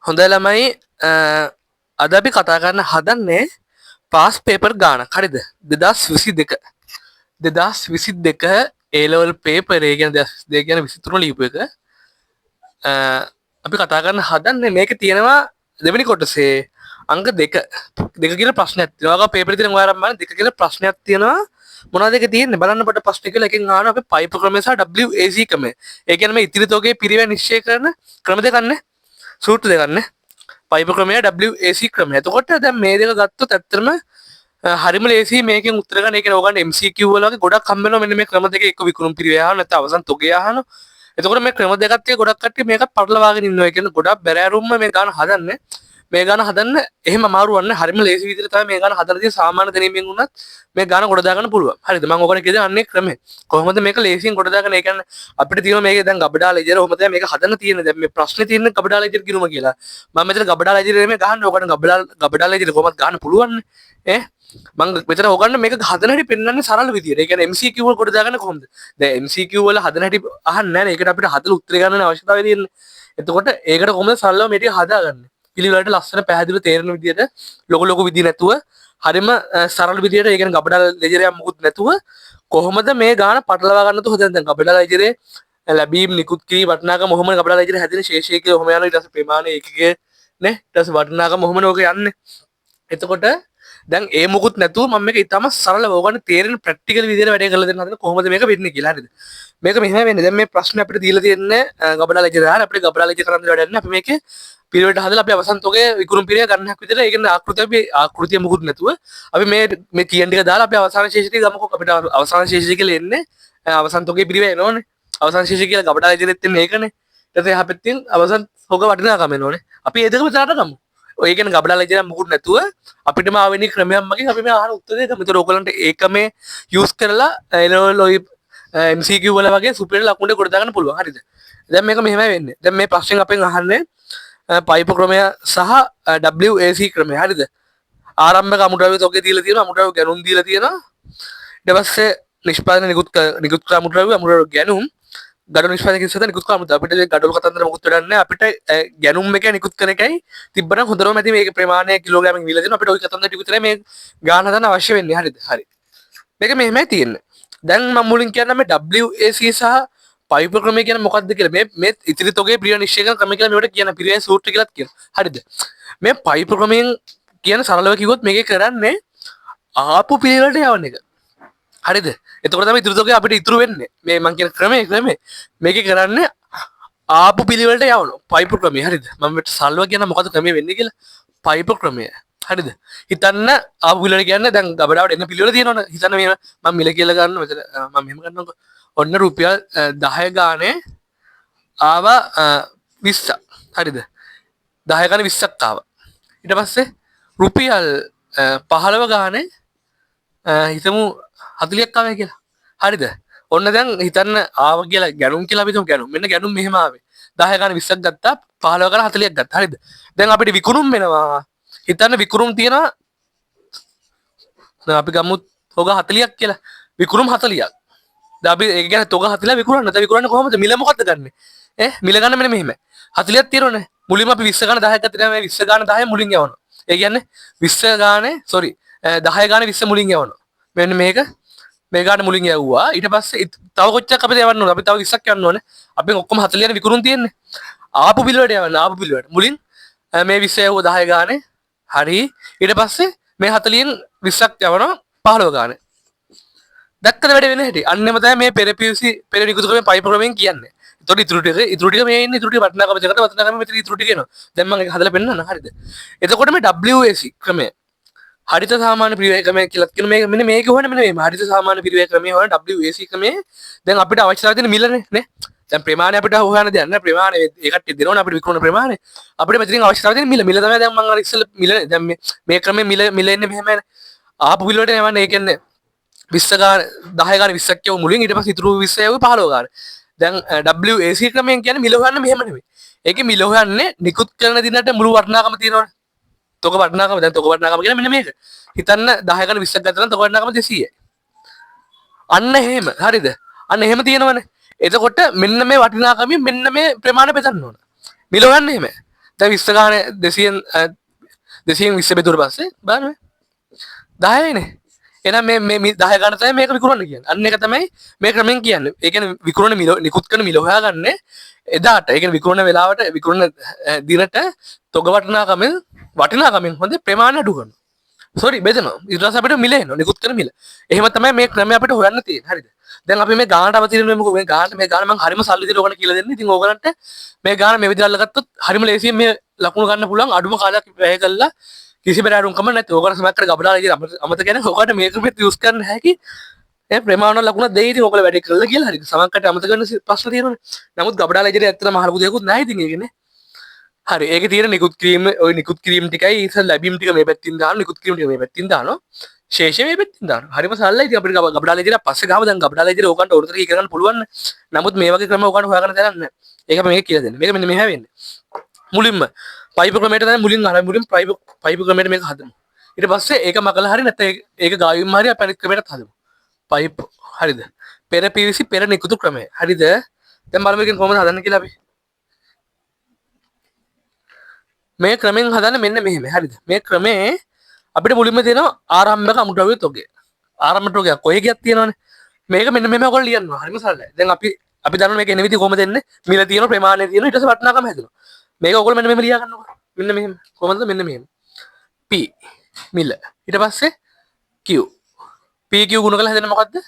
හොඳයි ළමයි අද අපි කතා කරන්න හදන්නේ පාස් පේපර් ගාන හරිද 2022 2022 A-level paper ඒ කියන්නේ 2022 කියන 23 ලියපු එක අපි කතා කරන්න හදන්නේ මේක තියෙනවා දෙවෙනි කොටසේ අංක දෙක කියලා ප්‍රශ්නයක් තියෙනවා. ඔයාලා පේපරේ තියෙන ඔයාලා බලන්න දෙක කියලා ප්‍රශ්නයක් තියෙනවා. මොනවද ඒක තියෙන්නේ බලන්න පොඩ ප්‍රශ්න කියලා එකෙන් අහනවා අපි පයිප් ක්‍රමය සහ WAC ක්‍රමය. ඒ කියන්නේ මේ ඉතිරි තෝගේ පිරිවෙන් නිශ්චය කරන ක්‍රම දෙකන්නේ. සූත්‍ර දෙකන්නේ. පයිප ක්‍රමය WAC ක්‍රමය. එතකොට දැන් මේ දෙක ගත්තොත් ඇත්තටම හරිම ලේසි මේකෙන් උත්තර ගන්න. ඒක ඕගන්න MCQ වල වගේ ගොඩක් හම්බ වෙනවා මෙන්න මේ ක්‍රම දෙක එක්ක විකුණුම් පිරිවෙ අහනවා නැත්නම් අවසන් තොගේ අහනවා. එතකොට මේ ක්‍රම දෙකත් එක්ක ගොඩක් කට්ටිය මේක පටලවාගෙන ඉන්නවා. ඒ කියන්නේ ගොඩක් බැරෑරුම්ම මේ ගාන හදන්නේ. මේ ගාන හදන්න එහෙම අමාරු වන්නේ හරිම ලේසි විදිහට තමයි මේ ගාන හදලා තියෙන්නේ. සාමාන්‍ය දැනීමෙන් වුණත් මේ ගාන ගොඩ දාගන්න පුළුවන්. හරිද? මම ඔයගොල්ලෝ කියන්නේ අන්නේ ක්‍රමය. කොහොමද මේක ලේසියෙන් ගොඩ දාගන්න? ඒ කියන්නේ අපිට තියෙන මේක දැන් ගබඩා ලෙජර් කොහොමද මේක හදන්න තියෙන්නේ? දැන් මේ ප්‍රශ්නේ තියෙන්නේ ගබඩා ලෙජර් කිනුම කියලා. මම මෙතන ගබඩා ලෙජර් නෙමෙයි ගහන්නේ. ඔයගොල්ලෝ ගබඩා ලෙජර් කොහොමද ගහන්න පුළුවන් නේ? මම මෙතන ඔයගොල්ලෝ මේක හදන හැටි පෙන්වන්නේ සරල විදියට. ඒ කියන්නේ MCQ වල ගොඩ දාගන්න කොහොමද? දැන් MCQ වල හදන හැටි අහන්නේ නැහැ නේ. ඒකට අපිට හදලා උත්තර ගන්න අවශ්‍යතාවය තියෙන්නේ. එතකොට ඒකට කොහොමද සරලව මේ ටික හදාගන්නේ? පිළිවෙලට ලස්සන පැහැදිලිව තේරෙන විදියට ලොකු විදිහ නැතුව හරිම සරල විදියට ඒ කියන්නේ ගබඩා ලෙජරයක් මුකුත් නැතුව කොහොමද මේ ගාන පටලවා ගන්නතු හොදන්නේ දැන් ගබඩා ලෙජරේ ලැබීම් නිකුත් කිරී වටිනාකම මොහොමද ගබඩා ලෙජරේ හැදෙන ශේෂය කියලා ඔහොම යනවා ඊට පස්සේ ප්‍රමාණය ඒකකේ නේ ඊට පස්සේ වටිනාකම මොහොමද ඕක යන්නේ එතකොට දැන් ඒ මුකුත් නැතුව මම මේක ඊටම සරලව ඕගොල්ලන් තේරෙන ප්‍රැක්ටිකල් විදියට වැඩේ කරලා දෙන්න හදන කොහොමද මේක වෙන්නේ කියලා හරිද මේක මෙහෙම වෙන්නේ දැන් මේ ප්‍රශ්නේ අපිට දීලා තියෙන්නේ ගබඩා ලෙජරේ දාලා අපිට ගබඩා ලෙජරේ කරන්න වැඩක් නැහැ අපි මේකේ පිළිවෙලට හදලා අපි අවසන් තෝගේ විකුණුම් පිරිය ගන්නක් විදිහට ඒ කියන්නේ ආකෘතිය මුකුත් නැතුව අපි මේ කියන ටික දාලා අපි අවසාන ශේෂිතය ගමු අපිට අවසාන ශේෂිතය කියලා එන්නේ අවසන් තෝගේ පිරිය එනෝනේ අවසාන ශේෂිතය කියලා ගබඩා ලෙජරෙත් එන්නේ ඒකනේ ඊට පස්සේ එහා පැත්තෙන් අවසන් තෝග වටිනාකම එනෝනේ අපි ඒ දෙකම දාට ගමු ඔය කියන්නේ ගබඩා ලෙජරයක් මුකුත් නැතුව අපිටම ආවෙනි ක්‍රමයක් මගින් අපි මේ අහන උත්තරේ ගමු ඒතර ඕගලන්ට ඒකමේ යූස් කරලා එනවල ඔය MCQ වල වගේ සුපිරි ලකුණු කොට දාගන්න පුළුවන් හරිද දැන් මේක මෙහෙමයි වෙන්නේ දැන් මේ ප්‍රශ්නෙන් අපෙන් අහන්නේ පයිප ක්‍රමය සහ WAC ක්‍රමය හරිද ආරම්භක අමුද්‍රව්‍ය තෝගේ දීලා තියෙනවා අමුද්‍රව්‍ය ගැනුම් දීලා තියෙනවා ඊට පස්සේ නිෂ්පාදන නිකුත් කර අමුද්‍රව්‍ය ගැනුම් ගඩොල් නිෂ්පාදනය කිසිම නිකුත් කර අමුද්‍රව්‍ය අපිට ගඩොල් කතන්දර මොකුත් වැඩක් නැහැ අපිට ගැනුම් එක නිකුත් කරන එකයි තිබ්බනම් හොඳටම ඇති මේක ප්‍රමාණය කිලෝග්‍රෑමකින් දීලා තියෙනවා අපිට ওই කතන්දර ටික විතරයි මේ ගාන හදන්න අවශ්‍ය වෙන්නේ හරිද හරි මේක මෙහෙමයි තියෙන්නේ දැන් මම මුලින් කියන්නම් මේ WAC සහ පයිප ක්‍රමය කියන්නේ මොකක්ද කියලා මේ ඉතිරි තොගේ පිරිවෙන් නිශ්චය කරන ක්‍රමය කියලා මේවට කියන පිරිවෙන් සූත්‍ර කියලාත් කියනවා. හරිද? මේ පයිප ක්‍රමයෙන් කියන සරලව කිව්වොත් මේකේ කරන්නේ ආපු පිළිවෙලට යවන එක. හරිද? එතකොට තමයි ඉතිරි තොගේ අපිට ඉතුරු වෙන්නේ. මේ මම කියන ක්‍රමය මේකේ කරන්නේ ආපු පිළිවෙලට යවනවා. පයිප ක්‍රමය. හරිද? මම මෙතන සරලව කියන මොකද්ද ක්‍රමය වෙන්නේ කියලා. පයිප ක්‍රමය. හරිද? හිතන්න ආපු පිළිවෙල කියන්නේ දැන් ගබඩාවට එන්න පිළිවෙල තියෙනවනේ. හිතන්න මේ මම මිල කියලා ගන්න මෙතන මම මෙහෙම ගන්නකො. ඔන්න රුපියල් 10 ගානේ ආවා 20ක් හරිද 10 ගානේ 20ක් ආවා ඊට පස්සේ රුපියල් 15 ගානේ හිතමු 40ක් ආවා කියලා හරිද ඔන්න දැන් හිතන්න ආවා කියලා ගැනුම් කියලා අපි හිතමු ගැනුම් මෙන්න ගැනුම් මෙහෙම ආවේ 10 ගානේ 20ක් ගත්තා 15 ගානේ 40ක් ගත්තා හරිද දැන් අපිට විකුණුම් වෙනවා හිතන්න විකුණුම් තියෙනවා දැන් අපි ගමු තෝග 40ක් කියලා විකුණුම් 40ක් අපි ඒක ගැන තොග 40 විකුණන්න. නැත්නම් විකුණන්නේ කොහොමද? මිල මොකද්ද ගන්නෙ? මිල ගන්න මෙන්න මෙහෙම. 40ක් තියෙනවනේ. මුලින්ම අපි 20 ගාන 10ක් ගත්තා. මේ 20 ගාන 10 මුලින් යවනවා. ඒ කියන්නේ 20 ගානේ 10 ගානේ 20 මුලින් යවනවා. මෙන්න මේක මේ ගාන මුලින් යවුවා. ඊට පස්සේ තව කොච්චරක් අපිට යවන්න ඕනද? අපි තව 20ක් යවන්න ඕනේ. අපෙන් ඔක්කොම 40 යන විකුණුම් තියෙන්නේ. ආපු පිළිවෙලට යවන්න. ආපු පිළිවෙලට. මුලින් මේ 20 යවුවා 10 ගානේ. හරි. ඊට පස්සේ මේ 40න් 20ක් යවනවා 15 ගානේ. දැක්කද වැඩ වෙන හැටි අන්නෙම තමයි මේ පෙර PUC පෙර නිකුත් ක්‍රමයෙන් පයිප ක්‍රමයෙන් කියන්නේ. ඒතකොට ඉතුරු ටික මේ ඉන්නේ ඉතුරු ටික වටිනාකම දෙකට වටිනාකම මෙතන ඉතුරු ටික එනවා. දැන් මම ඒක හදලා පෙන්නන්න හරිද? එතකොට මේ WAC ක්‍රමය හරිත සාමාන්‍ය පිරිවෙන් ක්‍රමය කියලා කියන මේ මෙන්න මේක හොයන්න මෙන්න මේ හරිත සාමාන්‍ය පිරිවෙන් ක්‍රමය හොයන WAC ක්‍රමය දැන් අපිට අවශ්‍යතාවය තියෙන මිලනේ නේ. දැන් ප්‍රමාණය අපිට හොයන්න දෙයක් නැහැ. ප්‍රමාණය ඒකට දෙනවනේ අපිට විකුණන ප්‍රමාණය. අපිට මෙතනින් අවශ්‍යතාවය තියෙන මිල තමයි දැන් මම අර ඉස්සෙල්ලා මිලනේ. දැන් මේ ක්‍රමේ මිල එන්නේ මෙහෙමයි. ආපු පිළිවෙලට යවන්නේ ඒ කියන්නේ 20 ගාන 10 ගාන 20ක් කියව මුලින් ඊට පස්සේ ඉතුරු 20 යවුවේ 15 ගාන. දැන් WAC ක්‍රමයෙන් කියන්නේ මිල හොයන්න මෙහෙම නෙමෙයි. ඒකේ මිල හොයන්නේ නිකුත් කරන දිනට මුළු වටිනාකම තියෙනවනේ. තොග වටිනාකම දැන් තොග වටිනාකම කියන්නේ මෙන්න මේක. හිතන්න 10 ගාන 20ක් ගත්තා නම් තොග වටිනාකම 200යි. අන්න එහෙම හරිද? අන්න එහෙම තියෙනවනේ. එතකොට මෙන්න මේ වටිනාකමින් මෙන්න මේ ප්‍රමාණය බෙදන්න ඕන. මිල හොයන්නේ එහෙම. දැන් 20 ගානේ 200න් 220 බෙදුවට පස්සේ බලන්න මේ 10යිනේ. එහෙනම් මේ 10 ගන්න තමයි මේක විකුණන්න කියන්නේ. අන්න ඒක තමයි මේ ක්‍රමෙන් කියන්නේ. ඒ කියන්නේ විකුණන මිල නිකුත් කරන මිල හොයාගන්න එදාට. ඒ කියන්නේ විකුණන වෙලාවට විකුණන දිනට තොග වටිනාකමෙන් හොඳ ප්‍රමාණය අඩු කරනවා. සෝරි බෙදනවා. ඊට පස්සේ අපිට මිල එනවා. නිකුත් කරන මිල. එහෙම තමයි මේ ක්‍රමය අපිට හොයන්න තියෙන්නේ. හරිද? දැන් අපි මේ ගානට අවතිරෙන්නේ මොකද මේ ගාන මම හරිම සල්ලි දීලා ඔයගොල්ලෝ කියලා දෙන්නේ. ඉතින් ඕගලන්ට මේ ගාන මේ විදිහට අල්ලගත්තොත් හරිම ලේසියෙන් මේ ලකුණු ගන්න පුළුවන් අඩුම කාලයක් වැය කළා කිසි බැරෑරුම්කම නැති. ඕගොල්ලෝ සමහර කර ගබඩාලා ඉතින් අමතක කියන්නේ ඕකට මේ ක්‍රමෙත් යූස් කරන්න හැකි. ඒ ප්‍රමාණ ලකුණ දෙයි ඉතින් ඕගොල්ලෝ වැඩි කළා කියලා හරිද? සමහර කට අමතක වෙන ප්‍රශ්න තියෙනවනේ. නමුත් ගබඩාලා ඉතින් ඇත්තටම අහලා පුදේකුත් නැහැ ඉතින් ඒකනේ. හරි ඒක තියෙන නිකුත් කිරීම ඔය නිකුත් කිරීම ටිකයි ඉතින් ලැබීම් ටික මේ පැත්තින් දානවා නිකුත් කිරීම ටික මේ පැත්තින් දානවා ශේෂය මේ පැත්තින් දානවා හරිම සරලයි ඉතින් අපිට ගබඩාලා ඉදිරියට පස්සේ ගාම දැන් ගබඩාලා ඉදිරියට ඕකන්ට උරුතර කී කරගන්න පුළුවන් නමුත් මේ වගේ ක්‍රම ඕකන්ට හොයාගන්න දෙයක් නැහැ ඒක මේක කියලා දෙන්න මේක මෙන්න මෙහෙම වෙන්නේ මුලින්ම පයිප් ක්‍රමයට තමයි මුලින් අර මුලින් පයිප් ක්‍රමයට මේක හදමු ඊට පස්සේ ඒක මකලා හරි නැත්නම් ඒක ගාවින්ම හරි අපි අනිත් ක්‍රමයටත් හදමු පයිප් හරිද පෙර PVC පෙර නිකුතු ක්‍රමය හරිද දැන් බලමු මේකෙන් කොහොමද හදන්න කියලා අපි මේ ක්‍රමෙන් හදන්න මෙන්න මෙහෙම හරිද මේ ක්‍රමේ අපිට මුලින්ම තියෙනවා ආරම්භක අමුද්‍රව්‍ය තොගය ආරම්භ තොගය කොහේ ගියක් තියෙනවනේ මේක මෙන්න මෙහෙම ඔයගොල්ලෝ ලියනවා හරිම සරලයි දැන් අපි දන්නවා මේක එන විදිහ කොහොමද එන්නේ මිල තියෙනවා ප්‍රමාණය තියෙනවා ඊට පස්සේ වටිනාකම හැදෙනවා මේක ඔයගොල්ලෝ මෙන්න මෙහෙම ලියා ගන්නකො මෙන්න මෙහෙම කොහොමද මෙන්න මෙහෙම P මිල ඊට පස්සේ Q PQ ගුණ කරලා හැදෙන්නේ මොකද්ද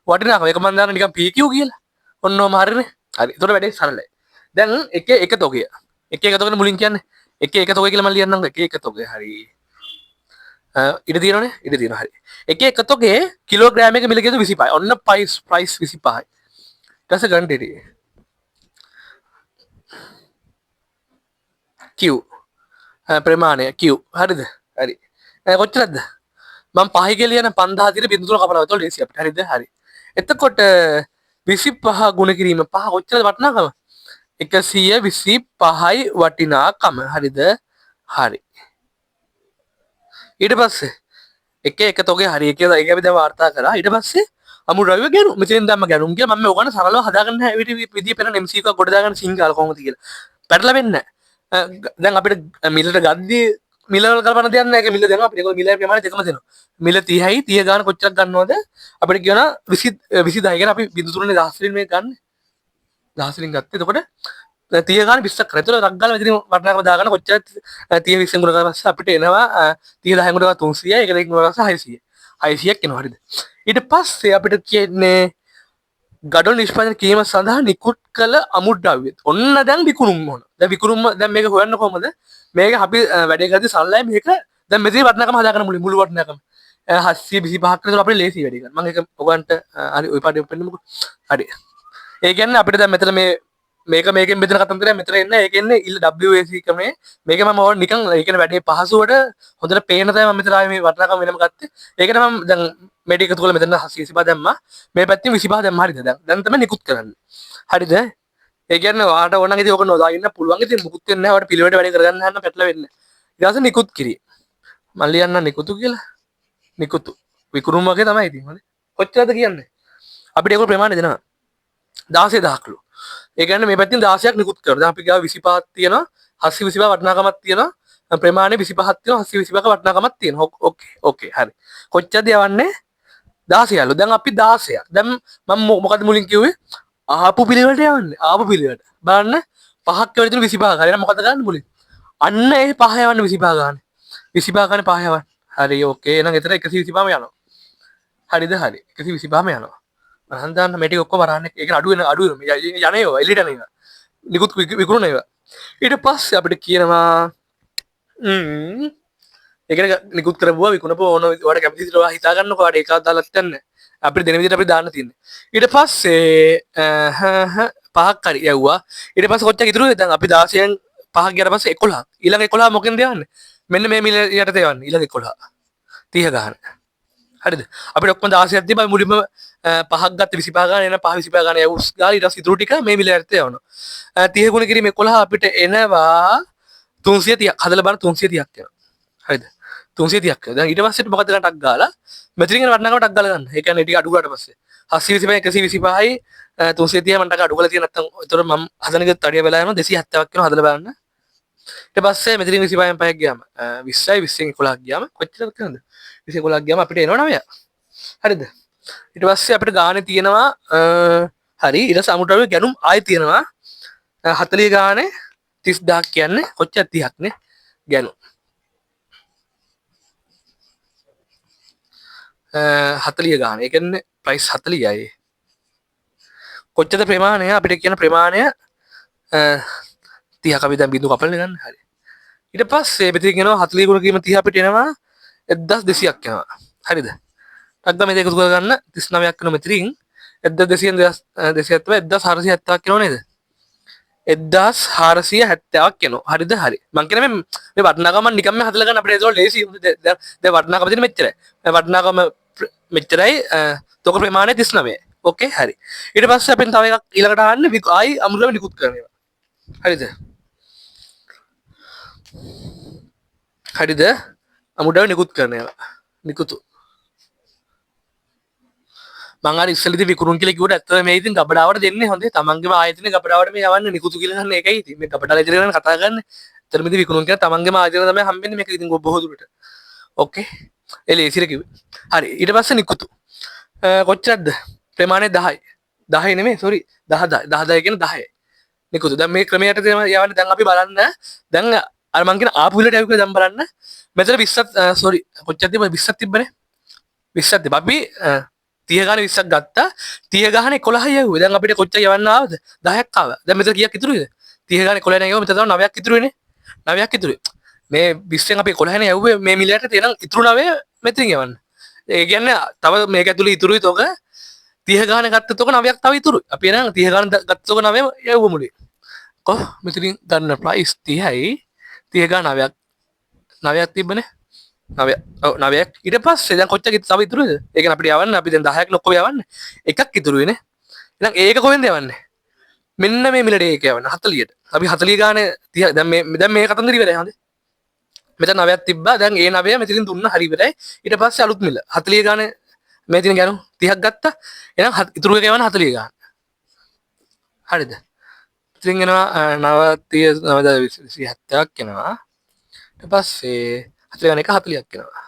වටිනාකම ඒක මම දාන්න නිකන් PQ කියලා ඔන්නෝම හරිනේ හරි ඒතකොට වැඩේ සරලයි දැන් එක තොගය එක තොගනේ මුලින් කියන්නේ එක තොගය කියලා මම ලියන්නම් එක තොගය හරි ඉඩ තියෙනවනේ ඉඩ තියෙනවා හරි එක තොගේ කිලෝග්‍රෑම් එක මිල කියද 25යි ඔන්න ප්‍රයිස් 25යි ඊට පස්සේ quantity Q ප්‍රමාණය Q හරිද හරි කොච්චරද මම 5 කියලා ලියන 5000 දින බිඳු 3 කපනවා එතකොට ලේසි අපිට හරිද හරි එතකොට 25 ගුණ කිරීම 5 කොච්චරද වටිනාකම 125යි වටිනාකම හරිද හරි ඊට පස්සේ එක තොගේ හරි එක අපි දැන් වාර්තා කරා ඊට පස්සේ අමුද්‍රව්‍ය ගැනුම් මෙතෙන් දැම්ම ගැනුම් කියලා මම ඔයගොල්ලෝ සරලව හදාගන්න විදිය පෙරන MC එකක් ගොඩ දාගන්න සිංහල කොහොමද කියලා පැටල වෙන්නේ දැන් අපිට මිලට ගද්දී මිල වල කල්පන දෙයක් නැහැ ඒක මිල දෙනවා අපිට ඒගොල්ලෝ මිලේ ප්‍රමාණය දෙකම දෙනවා මිල 30යි 30 ගාන කොච්චරක් ගන්නවද අපිට කියනවා 20 20000 කියන අපි බිඳු තුනේ 10 වලින් මේක ගන්න 10 වලින් ගත්තේ එතකොට 30 ගාන 20ක් කරා. ඒතකොට රක් ගාලා මෙතන වටිනාකම දාගන්න කොච්චර 30 20 ගුණ කරලා පස්සේ අපිට එනවා 30 10 ගුණ කරලා 300යි ඒක දෙකෙන් ගුණ කරලා 600යි. 600ක් එනවා හරිද? ඊට පස්සේ අපිට කියන්නේ ගඩොල් නිෂ්පාදනය කිරීම සඳහා නිකුත් කළ අමුද්‍රව්‍ය. ඔන්න දැන් විකුණුම් ඕන. දැන් විකුණුම් දැන් මේක හොයන්න කොහමද? මේක අපි වැඩේ කරද්දී සරලයි මේක දැන් මෙතන වටිනාකම හදාගන්න මුළු වටිනාකම. 725ක් විතර අපිට ලේසි වැඩේ කරන්න. මම ඒක ඔයගන්ට හරි ওই පාඩේ පෙන්නමුකෝ. හරි. ඒ කියන්නේ අපිට දැන් මෙතන මේකෙන් බෙදෙන කතන්දරය මෙතන එන්න ඒක එන්නේ WAC ක්‍රමේ මේක මම ඕන නිකන් ඒ කියන්නේ වැඩේ පහසුවට හොඳට පේන තමයි මම මෙතන ආවේ මේ වටිනාකම වෙනම ගත්තේ ඒකට මම දැන් මෙඩි එකතු කරලා මෙතන 25 දැම්මා මේ පැත්තෙන් 25 දැම්මා හරිද දැන් තමයි නිකුත් කරන්නේ හරිද ඒ කියන්නේ ඔයාලට ඕන නම් ඉතින් ඕක නොදාගන්න පුළුවන් ඉතින් මුකුත් වෙන්නේ නැහැ ඔයාලට පිළිවෙලට වැඩේ කරගන්න හන්න පැටල වෙන්නේ ඊට පස්සේ නිකුත් කිරි මම ලියන්න නිකුතු කියලා නිකුතු විකුණුම් වගේ තමයි ඉතින් හරි කොච්චරද කියන්නේ අපිට ඒක ප්‍රමාණය දෙනවා 16000ක්ලු ඒ කියන්නේ මේ පැත්තෙන් 16ක් නිකුත් කරනවා. දැන් අපි ගාව 25ක් තියෙනවා. 725 වටිනාකමක් තියෙනවා. ප්‍රමාණය 25ක් තියෙනවා. 725ක වටිනාකමක් තියෙනවා. ඕකේ හරි. කොච්චරද යවන්නේ? 16ලු. දැන් අපි 16ක්. දැන් මම මොකද මුලින් කිව්වේ? ආපු පිළිවෙලට යවන්නේ. ආපු පිළිවෙලට. බලන්න 5ක් වෙලදී 25 ගන්න. එහෙනම් මොකද ගන්න මුලින්? අන්න ඒ 5 යවන්න 25 ගන්න. 25 ගන්න 5 යවන්න. හරි ඕකේ. එහෙනම් එතන 125ම යනවා. හරිද? හරි. 125ම යනවා. හන්දාන්න මේටි ඔක්කොම වරන්නේ ඒක අඩු වෙන යන්නේවා එලිට යනවා නිකුත් විකුණන ඒවා ඊට පස්සේ අපිට කියනවා ඒක නිකුත් කරපුවා විකුණපුවා ඕන ඔයාලට කැමති විදිහට ඔයා හිතා ගන්නකො ඔයාලට ඒකවත් දාලා තියන්න අපිට දෙන විදිහට අපිට දාන්න තියෙන්නේ ඊට පස්සේ පහක් හරි යවුවා ඊට පස්සේ කොච්චර ඉතුරුද දැන් අපි 16න් පහක් ගියාට පස්සේ 11ක් ඊළඟ 11 මොකෙන්ද යවන්නේ මෙන්න මේ මිල යටතේ යවන්නේ ඊළඟ 11 30 ගන්න හරිද අපිට ඔක්කොම 16ක් තිබ්බා මුලින්ම පහක් ගත්ත 25 ගන්න එන 5 25 ගන්න යවුස් ගාලා ඊට පස්සේ ඉතුරු ටික මේ මිල යටතේ යවනවා 30 ගුණ කිරීම 11 අපිට එනවා 330ක් හදලා බලන්න 330ක් යනවා හරිද 330ක් දැන් ඊට පස්සේ මොකද ගන්න ටක් ගාලා මෙතනින් යන වටිනාකම ටක් ගාලා ගන්න ඒ කියන්නේ ටික අඩු කරාට පස්සේ 725 125යි 330 මම ටක අඩු කරලා තියෙන නැත්තම් ඒතර මම හදන එක තඩිය වෙලා යනවා 270ක් වෙනවා හදලා බලන්න ඊට පස්සේ මෙතනින් 25න් 5ක් ගියාම 20යි 20න් 11ක් ගියාම කොච්චරද කියනද 20 11ක් ගියාම අපිට එනවා 9ක්. හරිද? ඊට පස්සේ අපිට ගානේ තියෙනවා හරි ඊට පස්සේ අමුද්‍රව්‍ය ගැනුම් ආයෙ තියෙනවා 40 ගානේ 30000ක් කියන්නේ කොච්චර 30ක් නේ ගැනුම් 40 ගාන. ඒ කියන්නේ ප්‍රයිස් 40යි. කොච්චරද ප්‍රමාණය අපිට කියන ප්‍රමාණය 30ක් අපි දැන් බිඳු කපලා ගන්න. හරි. ඊට පස්සේ මෙතන කියනවා 40 ගුණ කීම 30 අපිට එනවා 1200ක් එනවා. හරිද? ටක්ද මේ දෙක එකතු කරගන්න 39ක් වෙනවා මෙතනින් 1200 1470ක් එනවා නේද? 1470ක් එනවා. හරිද? හරි. මං කියන්නේ මේ වටිනාකම නිකම්ම හදලා ගන්න අපිට ඒක ලේසි. දැන් වටිනාකම දෙන්නේ මෙච්චරයි. වටිනාකම මෙච්චරයි තොක ප්‍රමාණය 39. ඕකේ හරි. ඊට පස්සේ අපෙන් තව එකක් ඊළඟට අහන්න ආයි අමුද්‍රව්‍ය නිකුත් කරනවා. හරිද? හරිද? අමුද්‍රව්‍ය නිකුත් කරනවා. නිකුතු. මං අර ඉස්සෙල්ලදී විකුණුන් කියලා කිව්වට ඇත්තට මේ ඉතින් ගබඩාවට දෙන්නේ හොඳේ. තමන්ගේම ආයතනේ ගබඩාවට මේ යවන්නේ නිකුතු කියලා ගන්න එකයි ඉතින්. මේ ගබඩා ලෙජර් ගැන කතා කරන්නේ. ඇත්තටම ඉතින් විකුණුන් කියලා තමන්ගේම ආයතනේ තමයි හම්බෙන්නේ මේක ඉතින් බොහෝ දුරට. ඕකේ. එලේසිර කිව්වේ. හරි. ඊට පස්සේ නිකුතු. කොච්චරද? ප්‍රමාණය 10යි. 10 නෙමෙයි සෝරි 10 කියන 10යි. නිකුතු. දැන් මේ ක්‍රමයට යවන්නේ දැන් අපි බලන්න. දැන් අර මං කියන ආපු විලට යවුවා දැන් බලන්න. මෙතන 20ක් සෝරි කොච්චරද තිබ්බේ 20ක් තිබ්බනේ. 20ක් තිබ්බ. අපි 30 ගානේ 20ක් ගත්තා. 30 ගානේ 11යි යවුවේ. දැන් අපිට කොච්චර යවන්න ආවද? 10ක් ආවා. දැන් මෙතන කීයක් ඉතුරුද? 30 ගානේ 11 නේ යවුවා. මෙතන තව 9ක් ඉතුරුනේ. 9ක් ඉතුරුයි. මේ 20න් අපි 11 නේ යවුවේ මේ මිලයට තියෙන ඉතුරු 9 මෙතනින් යවන්න. ඒ කියන්නේ තව මේක ඇතුලේ ඉතුරුයි තොක 30 ගාන ගත්ත තොක 9ක් තව ඉතුරුයි. අපි එනං 30 ගාන ගත්ත තොක 9 යවුව මුලේ. කො මෙතනින් ගන්න ප්‍රයිස් 30යි 30 ගාන 9ක් තිබ්බනේ. 9ක්. ඔව් 9ක්. ඊට පස්සේ දැන් කොච්චර තව ඉතුරුද? ඒ කියන්නේ අපිට යවන්න අපි දැන් 10ක් ලොක්කම යවන්නේ. එකක් ඉතුරුයි නේ. එහෙනම් ඒක කොහෙන්ද යවන්නේ? මෙන්න මේ මිලට ඒක යවන්න 40ට. අපි 40 ගානේ 30 දැන් මේ කතන්දර ඉවරයි හොඳේ. මෙතන 9ක් තිබ්බා. දැන් ඒ 9 මෙතනින් දුන්න හරි ඉවරයි. ඊට පස්සේ අලුත් මිල 40 ගානේ මේ තියෙන ගානු 30ක් ගත්තා. එහෙනම් ඉතුරු එක යවන්න 40 ගාන. හරිද? ඉතින් එනවා 90 70ක් එනවා. ඊට පස්සේ 40 ගාන එක 40ක් එනවා.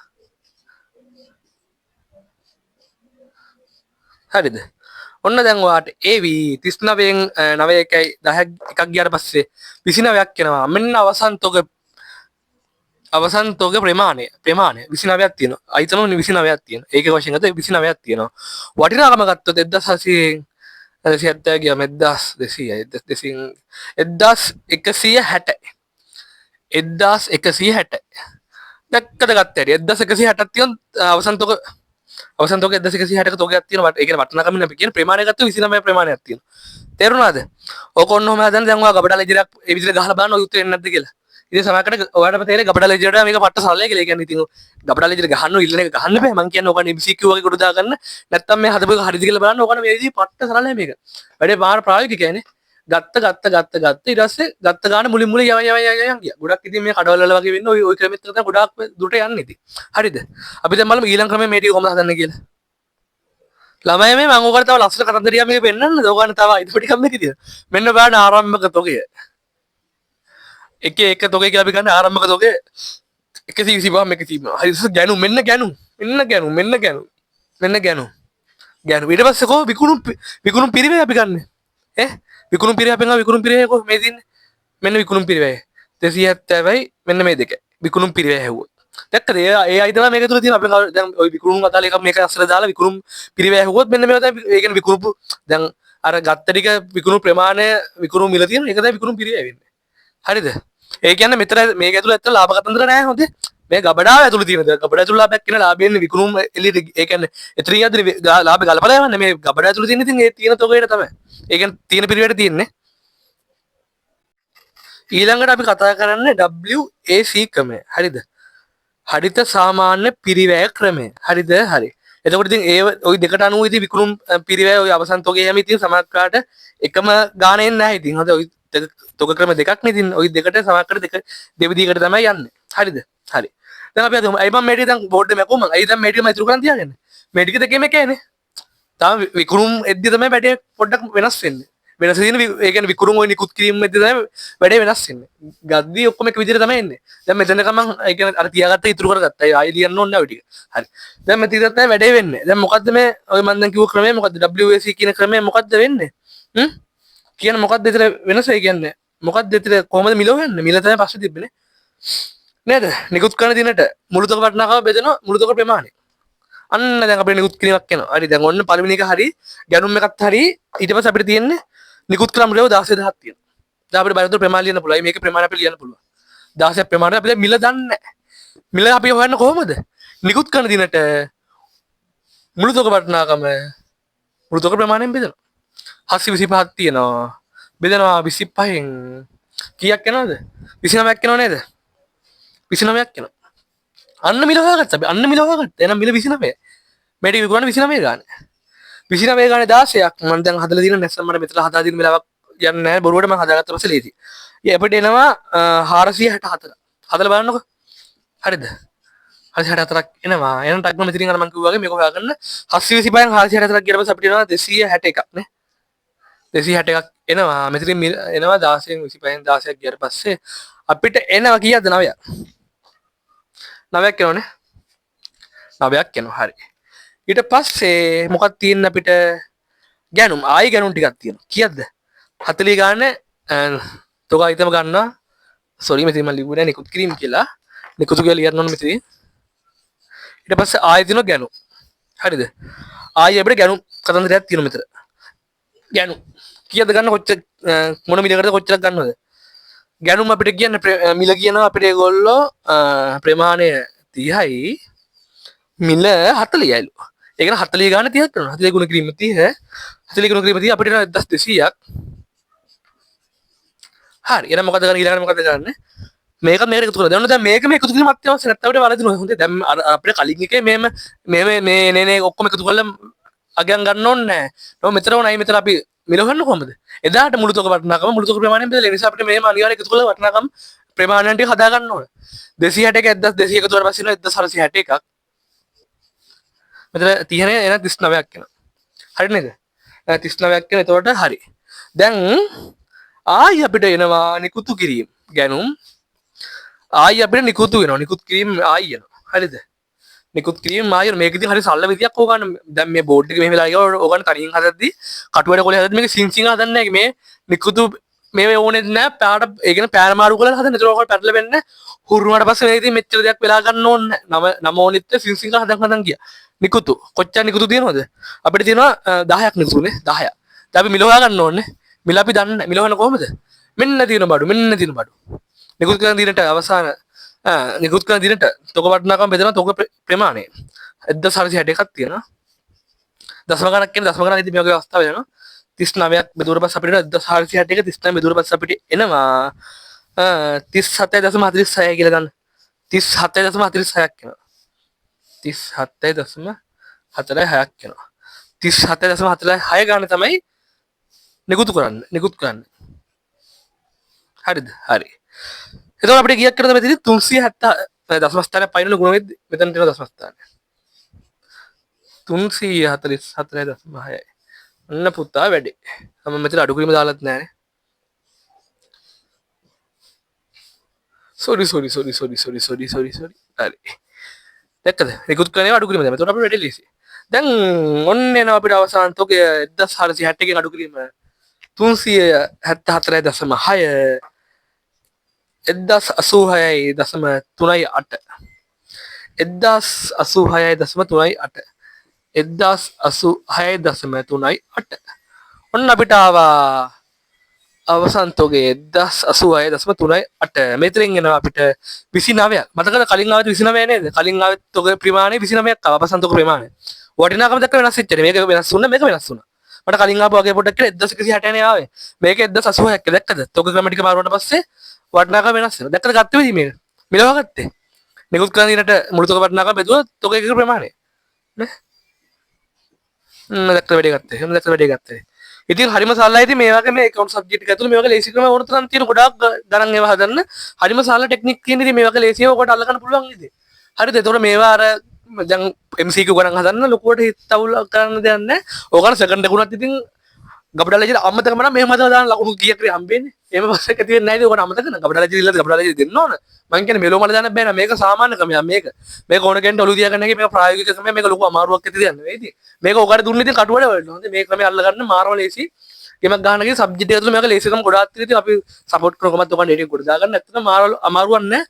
හරිද? ඔන්න දැන් ඔයාට AV 39න් 9යි 10ක් එකක් ගියාට පස්සේ 29ක් එනවා. මෙන්න අවසන් තෝගේ ප්‍රමාණය 29ක් තියෙනවා. අයිතම 29ක් තියෙනවා. ඒක වශයෙන් ගත්තොත් 29ක් තියෙනවා. වටිනාකම ගත්තොත් 1700න් 270 ගියාම 1200යි 1160යි 1160යි දැක්කද ගත්ත හැටි 1160ක් තියෙනවා. අවසන් තෝක 1160ක තෝගයක් තියෙනවා. ඒක වටිනාකම නේ අපි කියන ප්‍රමාණය ගත්තොත් 29 ප්‍රමාණයක් තියෙනවා. තේරුණාද? ඕක ඔන්න ඔහම හදන්න දැන් ඔයා ගබඩා ලෙජරයක් ඒ විදිහට ගහලා බලන්න ඔය උත්තර එන්නේ නැද්ද කියලා. ඉතින් සමහරකට ඔයාලට තේරෙයි ගබඩා ලෙජරට මේක පට්ට සරලයි කියලා. ඒ කියන්නේ ඉතින් ගබඩා ලෙජර ගහන්න ඉල්ලන එක ගහන්න බෑ. මං කියන්නේ ඕකනේ MCQ වගේ කොට දා ගන්න. නැත්තම් මේ හදපු එක හරිද කියලා බලන්න. ඕකනේ මේ විදිහේ පට්ට සරලයි මේක. වැඩේ මාර ප්‍රායෝගිකයිනේ. ගත්ත ඊට පස්සේ ගත්ත ගාන මුලින් යන් ගියා. ගොඩක් ඉතින් මේ කඩවල වල වගේ වෙන්නේ ওই ක්‍රමෙත් තමයි ගොඩාක් දුරට යන්නේ ඉතින්. හරිද? අපි දැන් බලමු ඊළඟ ක්‍රමය මේ ටික කොහොමද හදන්නේ කියලා. ළමයි මේ මම ඔකට තව ලස්සන කතන්දරියක් මේක පෙන්නන්නද? ඕකනේ තව ඉදිරි ටිකක් මේක තියෙනවා. මෙන්න බලන්න ආරම්භක තොගය. එක තොගේ කියලා අපි ගන්න ආරම්භක තොගේ 125 මේක තියෙනවා. හරි ගැනු මෙන්න ගැනු ඊට පස්සේ කො විකුණුම් පිරිවේ අපි ගන්න. විකුණුම් පිරිවේ අපෙන් විකුණුම් පිරිවේ කො මේ තියෙන්නේ. මෙන්න විකුණුම් පිරිවේ 270යි මෙන්න මේ දෙක. විකුණුම් පිරිවේ හැවුවොත්. දැක්කද? ඒ අයි තමයි මේක තුල තියෙන අපි දැන් ওই විකුණුම් අදාළ එකක් මේක අස්සර දාලා විකුණුම් පිරිවේ හැවුවොත් මෙන්න මේක තමයි ඒ කියන්නේ විකුණුම් දැන් අර ගත්ත ටික විකුණුම් ප්‍රමාණය විකුණුම් මිල තියෙන එක තමයි විකුණුම් පිරිවේ වෙන්නේ. හරිද? ඒ කියන්නේ මෙතන මේක ඇතුළේ ඇත්තට ලාභ කතන්දර නැහැ හොඳේ. මේ ගබඩාව ඇතුළේ තියෙන දේ ගබඩාව ඇතුළේ ලාභයක් කියන ලාභයෙන් විකුණුම් එළියට ඒ කියන්නේ එතනින් යද්දි ලාභ ගලපලා යවන්නේ මේ ගබඩාව ඇතුළේ තියෙන ඉතින් ඒ තියෙන තොගේට තමයි. ඒ කියන්නේ තියෙන පිරිවෙට තියෙන්නේ. ඊළඟට අපි කතා කරන්නේ WAC ක්‍රමය. හරිද? හරිත සාමාන්‍ය පිරිවැය ක්‍රමය. හරිද? හරි. එතකොට ඉතින් ඒ ওই දෙකට අනුව ඉතින් විකුණුම් පිරිවැය ওই අවසන් තොගේ හැම ඉතින් සමහරකට එකම ගානේ නැහැ ඉතින්. හොඳ ওই තොග ක්‍රම දෙකක් නේ ඉතින් ওই දෙකට සමහරකට දෙක දෙවිදිහකට තමයි යන්නේ. හරිද? හරි. දැන් අපි අද අයි මම මේ ටික දැන් බෝඩ් එකේ මැකුවා මම. අයි දැන් මේ ටික මම ඉතුරු කරන් තියාගන්නේ. මේ ටික දෙකේම එකයිනේ. තාම විකුණුම් එද්දි තමයි බැටේ පොඩ්ඩක් වෙනස් වෙන්නේ. වෙනස තියෙන ඒ කියන්නේ විකුණුම් ඔය නිකුත් කිරීම මැද තමයි වැඩේ වෙනස් වෙන්නේ. ගද්දී ඔක්කොම එක විදිහට තමයි එන්නේ. දැන් මෙතනක මම ඒ කියන්නේ අර තියාගත්ත ඉතුරු කරගත්තා. ආයෙ ලියන්න ඕනේ නැහැ ඔය ටික. හරි. දැන් මෙතන තමයි වැඩේ වෙන්නේ. දැන් මොකද්ද මේ ඔය මම දැන් කිව්ව ක්‍රමය මොකද්ද? WAC කියන ක්‍රමය මොකද්ද වෙන්නේ? කියන මොකක්ද එතන වෙනස? ඒ කියන්නේ මොකක්ද එතන කොහොමද මිල හොයන්නේ? මිල තමයි පස්සේ තිබ්බනේ නේද? නිකුත් කරන දිනට මුළුතක වටිනාකම බෙදෙනවා මුළුතක ප්‍රමාණය. අන්න දැන් අපිට නිකුත් කිරීමක් වෙනවා. හරි දැන් ඔන්න පළවෙනි එක හරි ගැනුම් එකත් හරි ඊට පස්සේ අපිට තියෙන්නේ නිකුත් කරන මුලව 16000ක් තියෙනවා. දැන් අපිට බයතුරු ප්‍රමාණ ලියන්න පුළුවන්. මේකේ ප්‍රමාණ අපිට ලියන්න පුළුවන්. 16ක් ප්‍රමාණය අපිට මිල දන්නේ නැහැ. මිල අපි හොයන්නේ කොහොමද? නිකුත් කරන දිනට මුළුතක වටිනාකම මුළුතක ප්‍රමාණයෙන් බෙදෙනවා. 725ක් තියෙනවා. බෙදෙනවා 25න් කීයක් එනවද? 29ක් එනව නේද? 29ක් එනවා. අන්න මිල හොයාගත්තා. අපි අන්න මිල හොයාගත්තා. එහෙනම් මිල 29. මේ ටික විකුණන 29 ගානේ. 29 ගානේ 16ක් මම දැන් හදලා දින නැත්නම් මට මෙතන හදා දින වෙලාවක් යන්නේ නැහැ. බොරුවට මම හදාගත්ත පස්සේ ලේසි. අපිට එනවා 464. හදලා බලන්නකෝ. හරිද? 464ක් එනවා. එහෙනම් ටක් ගම මෙතනින් අර මම කිව්වා වගේ මේක හොයාගන්න 725න් 464ක් ගියට පස්සේ අපිට එනවා 261ක් නේ. 261ක් එනවා. මෙතනින් එනවා 16න් 25න් 16ක් ගියට පස්සේ අපිට එනවා කීයද? 9ක්. 9ක් එනවනේ. 9ක් එනවා. හරි. ඊට පස්සේ මොකක්ද තියෙන්නේ අපිට? ගැනුම්. ආයි ගැනුම් ටිකක් තියෙනවා. කීයද? 40 ගාන තෝක අයිතම ගන්නවා. සෝරි මෙතන මම ලිව්වේ නැහැ නිකුත් කිරීම කියලා. නිකුත් කියලා ලියන්න ඕනේ මෙතන. ඊට පස්සේ ආයි තියෙනවා ගැනුම්. හරිද? ආයි අපිට ගැනුම් කතන්දරයක් තියෙනවා මෙතන. ගැනුම්. කීයද ගන්න කොච්චර මොන මිලකටද කොච්චරක් ගන්නවද? ගැනුම් අපිට කියන්නේ මිල කියනවා අපිට ඒගොල්ලෝ ප්‍රමාණය 30යි මිල 40යිලු. ඒක න 40 ගාන 30ක් කරනවා. 40 ගුණ කිරීම 30 40 ගුණ කිරීම 30 අපිට 1200ක්. හරි. එහෙනම් මොකද ගන්න ඊළඟට මොකද ගන්න? මේක මේකට එකතු කරලා. දැන් මේක මේ එකතු කිරීම අත්‍යවශ්‍ය නැත්නම් අපිට වරදිනවා. හොඳේ. දැන් අපිට කලින් එකේ මේ ඔක්කොම එකතු කරලා අගයන් ගන්න ඕනේ නැහැ. නෝ මෙතන උනයි මෙතන අපි මිල හොයන්න කොහමද? එදාට මුළුතක වටිනාකම මුළුතක ප්‍රමාණයෙන් බෙදලා ඒ නිසා අපිට මේම අනිවාර්යයෙන් එකතු කරලා වටිනාකම් ප්‍රමාණයන් ටික හදා ගන්න ඕනේ. 261 1200 එකතු කරලා පස්සේ එනවා 1461ක්. මෙතන 30 නේ එන 39ක් එනවා. හරි නේද? 39ක් එන එතකොට හරි. දැන් ආයි අපිට එනවා නිකුතු කිරීම. ගැනුම් ආයි අපිට නිකුතු වෙනවා. නිකුත් කිරීම ආයි එනවා. හරිද? නිකුත් කිරීම ආයෙ මේක ඉතින් හරි සල්ල විදියක් ඕගන්න. දැන් මේ බෝඩ් එක මෙහෙම වෙලා ගියා ඕගන්න තනියෙන් හදද්දි කටුවැඩ කොලේ හදද්දි මේක සිංසිං හදන්නේ නැහැ. මේ නිකුතු මේ ඕනේ නැහැ. පාට ඒ කියන්නේ පෑන මාරු කරලා හදන්න. ඒතර ඔයගොල්ලෝ පැටල වෙන්නේ හුරු වුණාට පස්සේ මේ ඉතින් මෙච්චර දෙයක් වෙලා ගන්න ඕනේ නැහැ. නම ඕනෙත් සිංසිං හදන් ගියා. නිකුතු කොච්චර නිකුතු තියෙනවද? අපිට තියෙනවා 10ක් නිකුතුනේ 10ක්. දැන් අපි මිල හොයා ගන්න ඕනේ. මිල අපි දන්නේ නැහැ. මිල හොයන කොහමද? මෙන්න තියෙන බඩු මෙන්න තියෙන බඩු. නිකුත් කරන දිනට අවසාන නිකුත් කරන දිනට තොග වටිනාකම බෙදෙනවා තොග ප්‍රමාණය 1461ක් තියෙනවා. දශම ගණක් කියන දශම ගණන් ඉතින් මේ වගේ අවස්ථාව වෙනවා. 39ක් බෙදුවට පස්සේ අපිට 1461 39 බෙදුවට පස්සේ අපිට එනවා 37.46 කියලා ගන්න. 37.46ක් එනවා. 37.46ක් එනවා. 37.46 ගාන තමයි නිකුත් කරන්න. හරිද? හරි. එතකොට අපිට කීයක් කරද මෙතන 370 දශම ස්ථානයක් පයින්වල ගුණ වෙද්දි මෙතන තියෙන දශම ස්ථානය 344.6යි. අන්න පුතා වැඩේ. මම මෙතන අඩු කිරීම දාලත් නැහැ. සෝරි. හරි. දැක්කද? නිකුත් කරන්නේ අඩු කිරීම දැන්. එතකොට අපිට වැඩේ ලීසි. දැන් ඔන්න එනවා අපිට අවසාන තෝකය 1460 ගෙන් අඩු කිරීම 374.6 1086.38 1086.38 1086.38 ඔන්න අපිට ආවා අවසන් තෝගේ 1086.38 මෙතරින් එනවා අපිට 29ක් මතකද කලින් ආවෙත් 29 නේද කලින් ආවෙත් තෝගේ ප්‍රමාණය 29ක් ආවා අවසන් තෝගේ ප්‍රමාණය වටිනාකම දැක්ක වෙනස් වෙච්ච මේක වෙනස් වුණා මේක වෙනස් වුණා මට කලින් ආපු වගේ පොඩ්ඩක් කියලා 1160 නේ ආවේ මේක 1086ක් දැක්කද තෝගේ ක්‍රම ටික මාරුවාට පස්සේ වටිනාකම වෙනස් වෙනවා. දැක්කද ගත්තේ වෙයි මේක. මිලව ගත්තේ. නිකුත් කරන දිනට මුළු තොග වටිනාකම බෙදුවොත් තොග එක ප්‍රමාණය. නේ? දැක්කද වැඩි ගත්තේ. එහෙනම් දැක්කද වැඩි ගත්තේ. ඉතින් හරිම සරලයි ඉතින් මේ වගේ මේ account subject එක ඇතුළේ මේ වගේ ලේසි ක්‍රම ඕන තරම් තියෙන ගොඩාක් ගණන් ඒවා හදන්න. හරිම සරල ටෙක්නික් තියෙන ඉතින් මේ වගේ ලේසියව ඔකට අල්ලගන්න පුළුවන් ඉතින්. හරිද? ඒතකොට මේවා අර දැන් MCQ ගණන් හදන්න ලොකුවට හිත අවුල් කරන්න දෙයක් නැහැ. ඕකන සෙකන්ඩ් එකකුණත් ඉතින් ගබඩාලජිට අමතකම නම් මෙහෙම හදලා දාන ලකුණු කීයක් හරි හම්බෙන්නේ. එහෙම පස්සේ එක තියෙන්නේ නැහැ නේ. ඔකට අමතක කරන ගබඩාලජි ඉල්ලලා ගබඩාලජි දෙන්න ඕන. මං කියන්නේ මෙලෝ මල දාන්න බෑ නේද? මේක සාමාන්‍ය ක්‍රමයක් මේක. මේක ඕන කෙනෙක්ට ඔලු තියාගන්න එක මේක ප්‍රායෝගික ක්‍රමයක්. මේක ලොකු අමාරුවක් ඇති දෙයක් නෙවෙයි ඉතින්. මේක ඔකට දුන්නේ ඉතින් කටුවඩ වලට. හොඳේ මේ ක්‍රමය අල්ල ගන්න මාරම ලේසි. ගේමක් ගන්න ගිහින් සබ්ජෙක්ට් එක ඇතුළේ මේක ලේසිකම ගොඩාක් තියෙනවා. ඉතින් අපි සපෝට් කරන කොමත් ඔකට ඩේටින් කොට දාගන්න. ඇත්තටම අමාරුවක් නැහැ.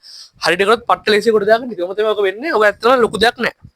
හරියට කරොත් පට්ට ලේසි කොට දාගන්න. ඉතින් ඔක තමයි ඔක වෙන්නේ. ඔක ඇත්තටම ලොකු දෙයක් නැහැ.